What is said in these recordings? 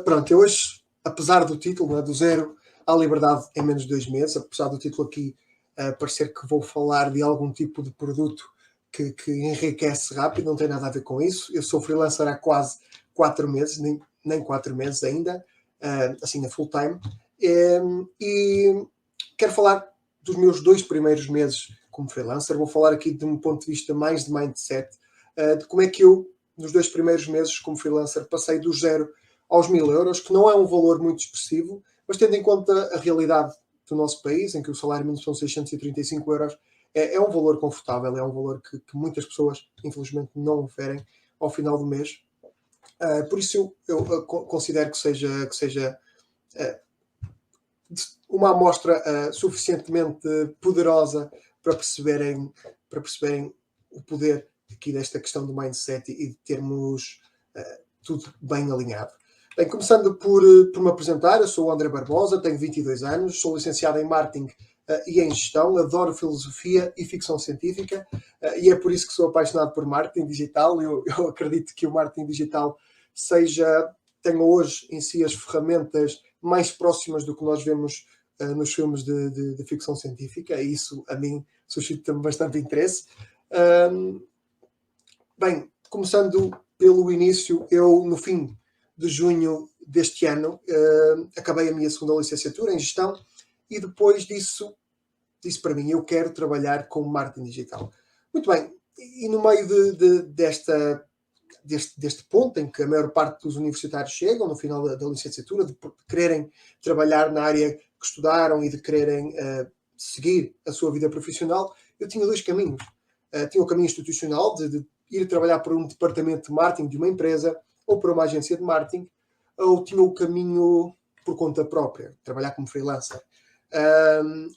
Pronto, eu hoje, apesar do título, do zero à liberdade em menos de 2 meses, apesar do título aqui parecer que vou falar de algum tipo de produto que enriquece rápido, não tem nada a ver com isso. Eu sou freelancer há quase 4 meses, nem 4 meses ainda, assim a full time, e quero falar dos meus 2 primeiros meses como freelancer. Vou falar aqui de um ponto de vista mais de mindset, de como é que eu, nos 2 primeiros meses como freelancer, passei do zero aos 1000 euros, que não é um valor muito expressivo, mas tendo em conta a realidade do nosso país, em que o salário mínimo são 635 euros, é um valor confortável, é um valor que muitas pessoas, infelizmente, não oferem ao final do mês. Por isso eu considero que seja uma amostra suficientemente poderosa para perceberem o poder aqui desta questão do mindset e de termos tudo bem alinhado. Bem, começando por me apresentar, eu sou o André Barbosa, tenho 22 anos, sou licenciado em Marketing e em Gestão, adoro filosofia e ficção científica e é por isso que sou apaixonado por marketing digital. Eu acredito que o marketing digital tenha hoje em si as ferramentas mais próximas do que nós vemos nos filmes de ficção científica, e isso a mim suscita-me bastante interesse. Bem, começando pelo início, eu no fim de junho deste ano acabei a minha segunda licenciatura em Gestão e depois disso disse para mim, eu quero trabalhar com marketing digital. Muito bem, e no meio deste ponto em que a maior parte dos universitários chegam no final da licenciatura, de quererem trabalhar na área que estudaram e de quererem seguir a sua vida profissional, eu tinha 2 caminhos. Tinha o caminho institucional de ir trabalhar para um departamento de marketing de uma empresa ou para uma agência de marketing, ou tinha o caminho por conta própria, trabalhar como freelancer.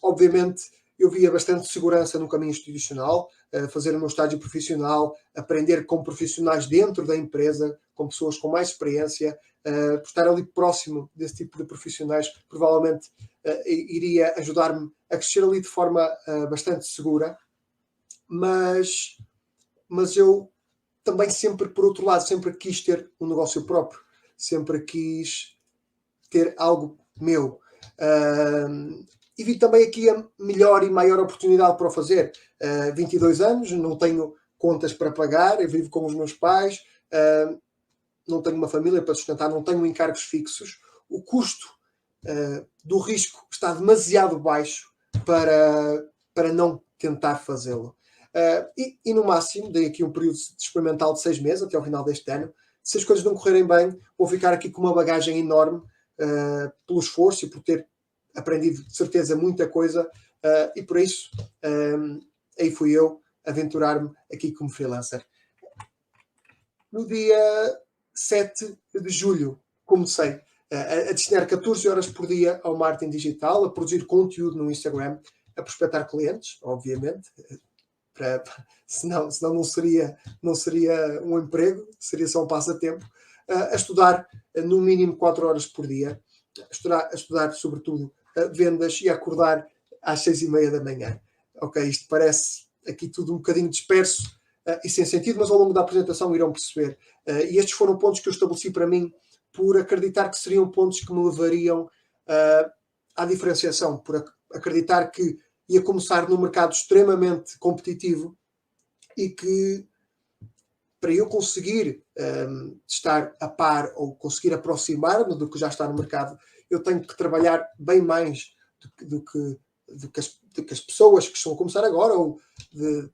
Obviamente, eu via bastante segurança no caminho institucional, fazer o meu estágio profissional, aprender com profissionais dentro da empresa, com pessoas com mais experiência, por estar ali próximo desse tipo de profissionais, provavelmente iria ajudar-me a crescer ali de forma bastante segura, mas eu também sempre, por outro lado, sempre quis ter um negócio próprio, sempre quis ter algo meu. E vi também aqui a melhor e maior oportunidade para o fazer. 22 anos, não tenho contas para pagar, eu vivo com os meus pais, não tenho uma família para sustentar, não tenho encargos fixos. O custo do risco está demasiado baixo para não tentar fazê-lo. E no máximo, dei aqui um período experimental de 6 meses, até ao final deste ano. Se as coisas não correrem bem, vou ficar aqui com uma bagagem enorme pelo esforço e por ter aprendido de certeza muita coisa, e por isso aí fui eu aventurar-me aqui como freelancer. No dia 7 de julho comecei a destinar 14 horas por dia ao marketing digital, a produzir conteúdo no Instagram, a prospectar clientes, obviamente, senão não seria um emprego, seria só um passatempo, a estudar no mínimo 4 horas por dia, a estudar sobretudo vendas e a acordar às 6h30 da manhã. Ok, isto parece aqui tudo um bocadinho disperso e sem sentido, mas ao longo da apresentação irão perceber. E estes foram pontos que eu estabeleci para mim por acreditar que seriam pontos que me levariam à diferenciação, por acreditar que ia começar num mercado extremamente competitivo e que para eu conseguir estar a par ou conseguir aproximar-me do que já está no mercado, eu tenho que trabalhar bem mais do que as pessoas que estão a começar agora ou do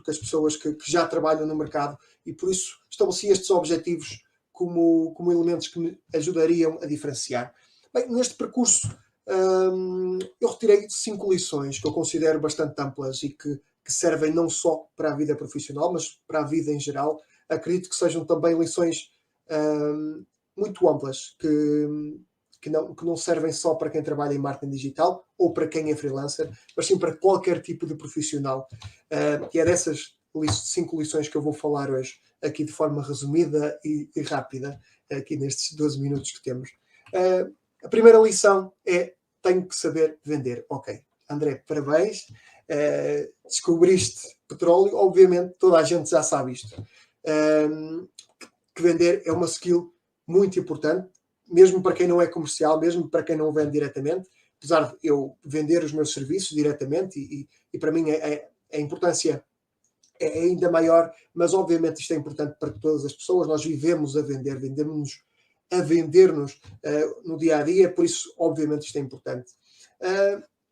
que as pessoas que já trabalham no mercado, e por isso estabeleci estes objetivos como elementos que me ajudariam a diferenciar. Bem, neste percurso eu retirei 5 lições que eu considero bastante amplas e que servem não só para a vida profissional, mas para a vida em geral. Acredito que sejam também lições muito amplas, que não servem só para quem trabalha em marketing digital ou para quem é freelancer, mas sim para qualquer tipo de profissional. E é dessas 5 lições que eu vou falar hoje, aqui de forma resumida e rápida, aqui nestes 12 minutos que temos. A primeira lição é: tenho que saber vender. Ok, André, parabéns. Descobriste petróleo, obviamente toda a gente já sabe isto. Que vender é uma skill muito importante, mesmo para quem não é comercial, mesmo para quem não vende diretamente, apesar de eu vender os meus serviços diretamente, e para mim a importância é ainda maior, mas obviamente isto é importante para todas as pessoas. Nós vivemos a vender, vendemos a vender-nos no dia a dia, por isso, obviamente, isto é importante.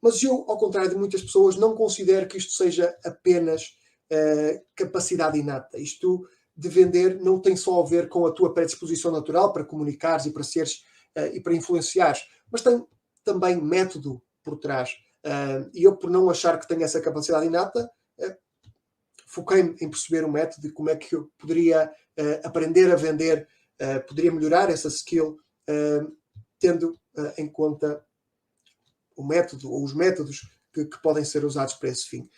Mas eu, ao contrário de muitas pessoas, não considero que isto seja apenas capacidade inata. Isto de vender não tem só a ver com a tua predisposição natural para comunicares e para seres e para influenciares, mas tem também método por trás. E eu, por não achar que tenho essa capacidade inata, foquei-me em perceber o método e como é que eu poderia aprender a vender, poderia melhorar essa skill, tendo em conta o método ou os métodos que podem ser usados para esse fim.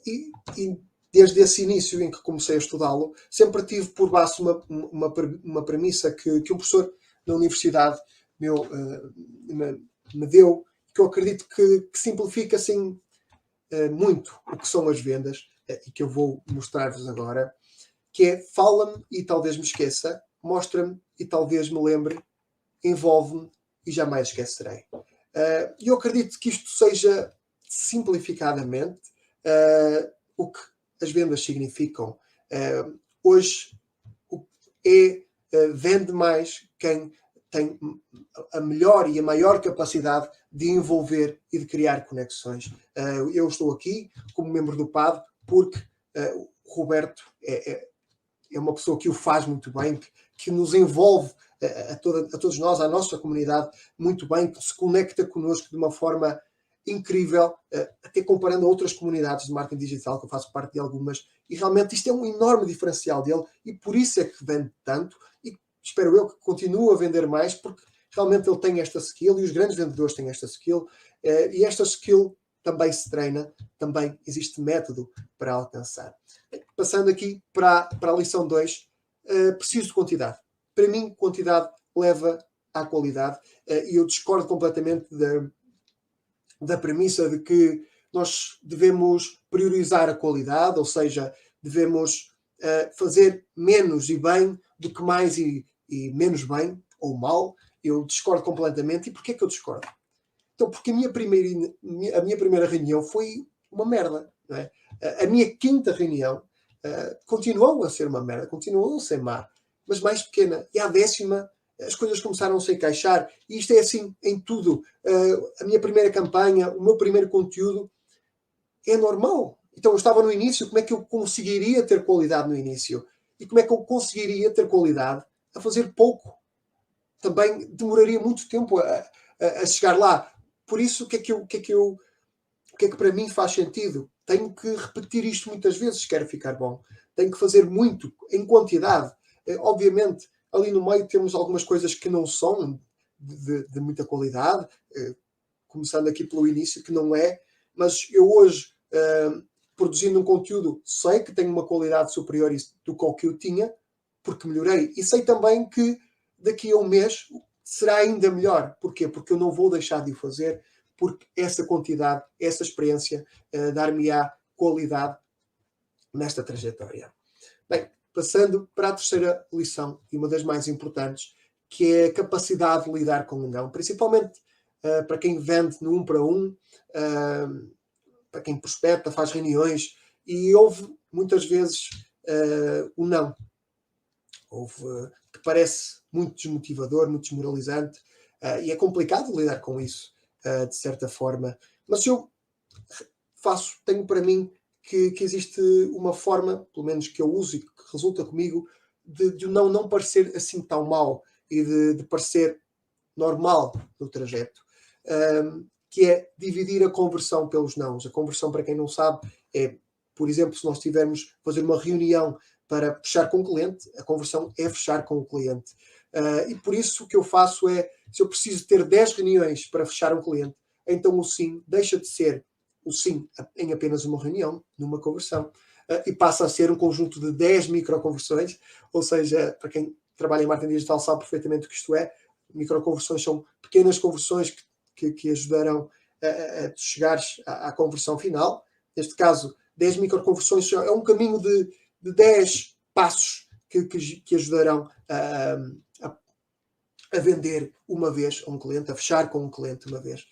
E desde esse início em que comecei a estudá-lo, sempre tive por base uma premissa que um professor da universidade me deu, que eu acredito que simplifica assim muito o que são as vendas, e que eu vou mostrar-vos agora, que é: fala-me e talvez me esqueça, mostra-me e talvez me lembre, envolve-me e jamais esquecerei. E eu acredito que isto seja, simplificadamente, o que as vendas significam. Hoje vende mais quem tem a melhor e a maior capacidade de envolver e de criar conexões. Eu estou aqui como membro do PAD porque o Roberto é uma pessoa que o faz muito bem, que nos envolve a todos nós, à nossa comunidade, muito bem, que se conecta connosco de uma forma incrível, até comparando a outras comunidades de marketing digital, que eu faço parte de algumas, e realmente isto é um enorme diferencial dele, e por isso é que vende tanto, e espero eu que continue a vender mais, porque realmente ele tem esta skill, e os grandes vendedores têm esta skill, e esta skill também se treina, também existe método para alcançar. Passando aqui para a lição 2, preciso de quantidade. Para mim, quantidade leva à qualidade, e eu discordo completamente da premissa de que nós devemos priorizar a qualidade, ou seja, devemos fazer menos e bem do que mais e menos bem ou mal. Eu discordo completamente. E porquê que eu discordo? Então, porque a minha primeira reunião foi uma merda. Não é? A minha 5ª reunião continuou a ser uma merda, continuou a ser má, mas mais pequena. E à 10ª, as coisas começaram a se encaixar. E isto é assim em tudo. A minha primeira campanha, o meu primeiro conteúdo, é normal. Então eu estava no início, como é que eu conseguiria ter qualidade no início? E como é que eu conseguiria ter qualidade a fazer pouco? Também demoraria muito tempo a chegar lá. Por isso, o que é que para mim faz sentido? Tenho que repetir isto muitas vezes se quero ficar bom. Tenho que fazer muito, em quantidade. Obviamente, ali no meio temos algumas coisas que não são de muita qualidade, começando aqui pelo início, que não é, mas eu hoje, produzindo um conteúdo, sei que tenho uma qualidade superior do que eu tinha, porque melhorei. E sei também que daqui a um mês será ainda melhor. Porquê? Porque eu não vou deixar de o fazer, porque essa quantidade, essa experiência, dar-me-á qualidade nesta trajetória. Bem, passando para a terceira lição, e uma das mais importantes, que é a capacidade de lidar com o não, principalmente para quem vende no 1 para 1, para quem prospecta, faz reuniões, e ouve muitas vezes o não. Que parece muito desmotivador, muito desmoralizante, e é complicado lidar com isso, de certa forma. Mas eu tenho para mim que existe uma forma, pelo menos que eu uso e que resulta comigo, de o não parecer assim tão mau e de parecer normal no trajeto, que é dividir a conversão pelos nãos. A conversão, para quem não sabe, é, por exemplo, se nós tivermos fazer uma reunião para fechar com o cliente, a conversão é fechar com o cliente. E por isso o que eu faço é, se eu preciso ter 10 reuniões para fechar um cliente, então o sim deixa de ser o sim em apenas uma reunião, numa conversão, e passa a ser um conjunto de 10 microconversões, ou seja, para quem trabalha em marketing digital sabe perfeitamente o que isto é. Microconversões são pequenas conversões que ajudarão a chegares à conversão final. Neste caso, 10 microconversões é um caminho de 10 passos que ajudarão a vender uma vez a um cliente, a fechar com um cliente uma vez.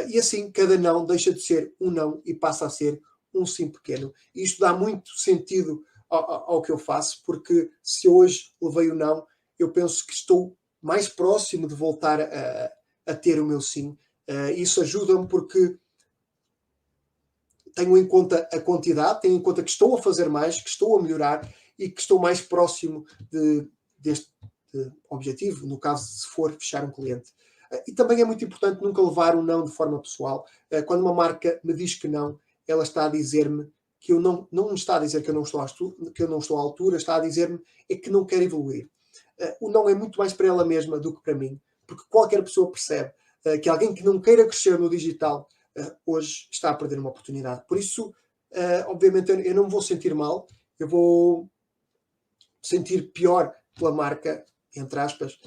E assim, cada não deixa de ser um não e passa a ser um sim pequeno. E isto dá muito sentido ao que eu faço, porque se hoje levei o não, eu penso que estou mais próximo de voltar a ter o meu sim. Isso ajuda-me porque tenho em conta a quantidade, tenho em conta que estou a fazer mais, que estou a melhorar e que estou mais próximo deste objetivo, no caso se for fechar um cliente. E também é muito importante nunca levar um não de forma pessoal. Quando uma marca me diz que não, ela está a dizer-me que eu não me está a dizer que eu não estou à altura, está a dizer-me é que não quer evoluir. O não é muito mais para ela mesma do que para mim, porque qualquer pessoa percebe que alguém que não queira crescer no digital hoje está a perder uma oportunidade. Por isso, obviamente, eu não me vou sentir mal, eu vou sentir pior pela marca, entre aspas.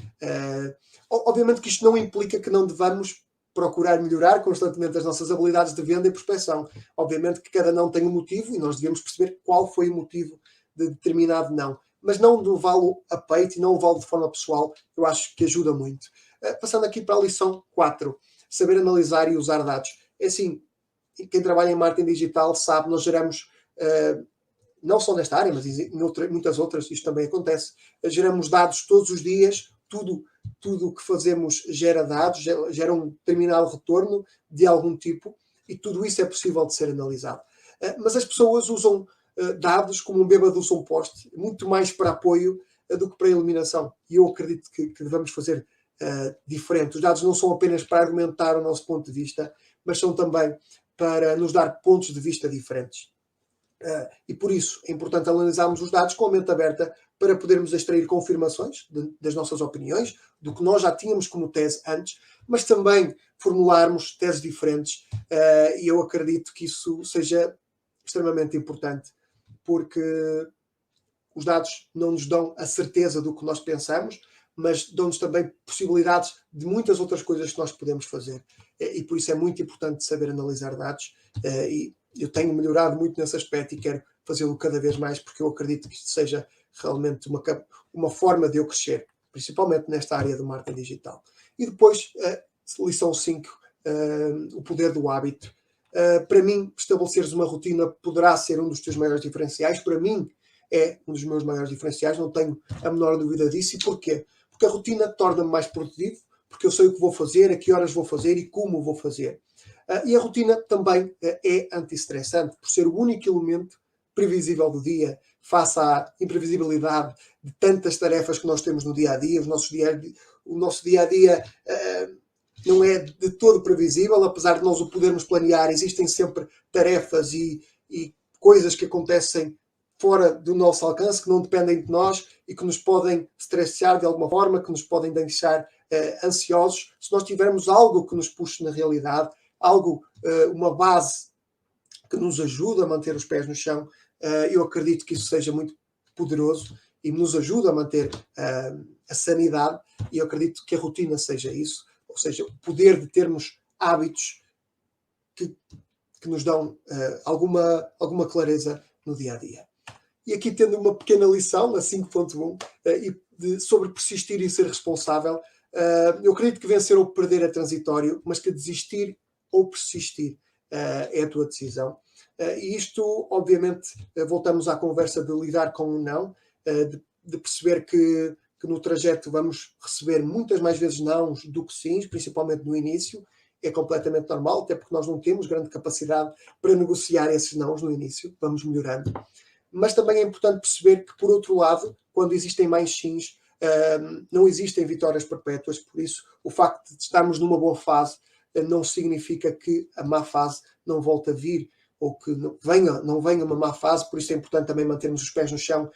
Obviamente que isto não implica que não devamos procurar melhorar constantemente as nossas habilidades de venda e prospecção. Obviamente que cada não tem um motivo e nós devemos perceber qual foi o motivo de determinado não. Mas não levá-lo a peito e não levá-lo de forma pessoal, eu acho que ajuda muito. Passando aqui para a lição 4, saber analisar e usar dados. É assim, quem trabalha em marketing digital sabe, nós geramos, não só nesta área, mas em muitas outras, isto também acontece, geramos dados todos os dias, tudo o que fazemos gera dados, gera um determinado retorno de algum tipo, e tudo isso é possível de ser analisado. Mas as pessoas usam dados como um bêbado usa um poste, muito mais para apoio do que para eliminação. E eu acredito que devemos fazer diferente. Os dados não são apenas para argumentar o nosso ponto de vista, mas são também para nos dar pontos de vista diferentes. E por isso é importante analisarmos os dados com a mente aberta para podermos extrair confirmações das nossas opiniões, do que nós já tínhamos como tese antes, mas também formularmos teses diferentes. E eu acredito que isso seja extremamente importante, porque os dados não nos dão a certeza do que nós pensamos, mas dão-nos também possibilidades de muitas outras coisas que nós podemos fazer. E por isso é muito importante saber analisar dados. E eu tenho melhorado muito nesse aspecto e quero fazê-lo cada vez mais, porque eu acredito que isto seja realmente uma forma de eu crescer, principalmente nesta área do marketing digital. E depois, lição 5, o poder do hábito. Para mim, estabeleceres uma rotina poderá ser um dos teus maiores diferenciais. Para mim, é um dos meus maiores diferenciais, não tenho a menor dúvida disso. E porquê? Porque a rotina torna-me mais produtivo, porque eu sei o que vou fazer, a que horas vou fazer e como vou fazer. E a rotina também é anti-estressante, por ser o único elemento previsível do dia, face à imprevisibilidade de tantas tarefas que nós temos no dia-a-dia. O nosso dia-a-dia não é de todo previsível, apesar de nós o podermos planear, existem sempre tarefas e coisas que acontecem fora do nosso alcance, que não dependem de nós e que nos podem estressar de alguma forma, que nos podem deixar ansiosos. Se nós tivermos algo que nos puxe na realidade, uma base que nos ajuda a manter os pés no chão, eu acredito que isso seja muito poderoso e nos ajuda a manter a sanidade, e eu acredito que a rotina seja isso, ou seja, o poder de termos hábitos que nos dão alguma clareza no dia-a-dia. E aqui tendo uma pequena lição, a 5.1, sobre persistir e ser responsável, eu acredito que vencer ou perder é transitório, mas que desistir ou persistir é a tua decisão. E isto, obviamente, voltamos à conversa de lidar com o não, de perceber que no trajeto vamos receber muitas mais vezes nãos do que sims, principalmente no início. É completamente normal, até porque nós não temos grande capacidade para negociar esses nãos no início, vamos melhorando. Mas também é importante perceber que, por outro lado, quando existem mais sims, não existem vitórias perpétuas, por isso o facto de estarmos numa boa fase não significa que a má fase não volte a vir, ou que não venha uma má fase. Por isso é importante também mantermos os pés no chão,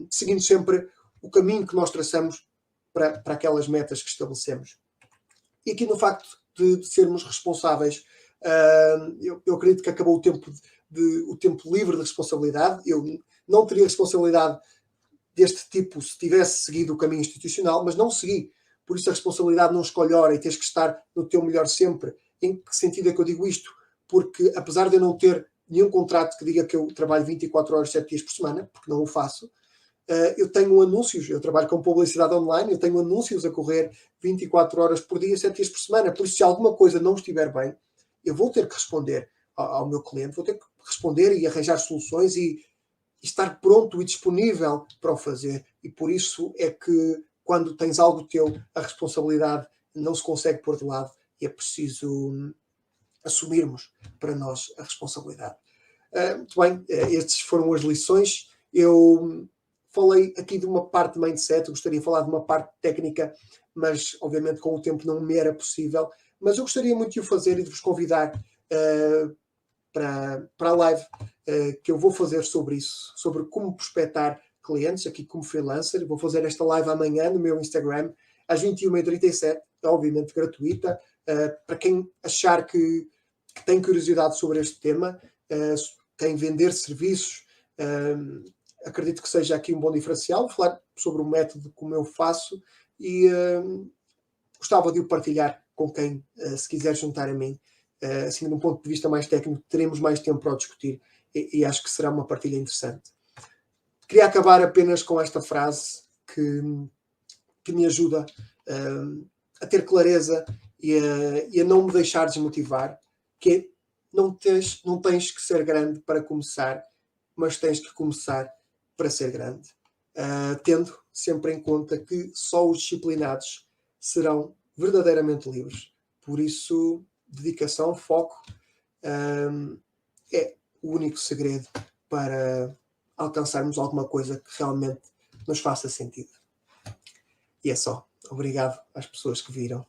seguindo sempre o caminho que nós traçamos para aquelas metas que estabelecemos. E aqui no facto de sermos responsáveis, eu acredito que acabou o tempo livre de responsabilidade. Eu não teria responsabilidade deste tipo se tivesse seguido o caminho institucional, mas não segui. Por isso a responsabilidade não escolhe hora e tens que estar no teu melhor sempre. Em que sentido é que eu digo isto? Porque apesar de eu não ter nenhum contrato que diga que eu trabalho 24 horas, 7 dias por semana, porque não o faço, eu tenho anúncios, eu trabalho com publicidade online, eu tenho anúncios a correr 24 horas por dia, 7 dias por semana. Por isso, se alguma coisa não estiver bem, eu vou ter que responder ao meu cliente, vou ter que responder e arranjar soluções e estar pronto e disponível para o fazer. E por isso é que, quando tens algo teu, a responsabilidade não se consegue pôr de lado e é preciso assumirmos para nós a responsabilidade. Muito bem, estas foram as lições. Eu falei aqui de uma parte de mindset, eu gostaria de falar de uma parte técnica, mas obviamente com o tempo não me era possível. Mas eu gostaria muito de o fazer e de vos convidar para a live que eu vou fazer sobre isso, sobre como prospectar clientes aqui como freelancer. Vou fazer esta live amanhã no meu Instagram, às 21h37, obviamente gratuita. Para quem achar que tem curiosidade sobre este tema, quem vender serviços, acredito que seja aqui um bom diferencial. Vou falar sobre o método como eu faço e gostava de o partilhar com quem se quiser juntar a mim. Assim, de um ponto de vista mais técnico, teremos mais tempo para o discutir e acho que será uma partilha interessante. Queria acabar apenas com esta frase que me ajuda a ter clareza e a não me deixar desmotivar, que é: não tens que ser grande para começar, mas tens que começar para ser grande. Tendo sempre em conta que só os disciplinados serão verdadeiramente livres. Por isso, dedicação, foco, é o único segredo para alcançarmos alguma coisa que realmente nos faça sentido. E é só. Obrigado às pessoas que viram.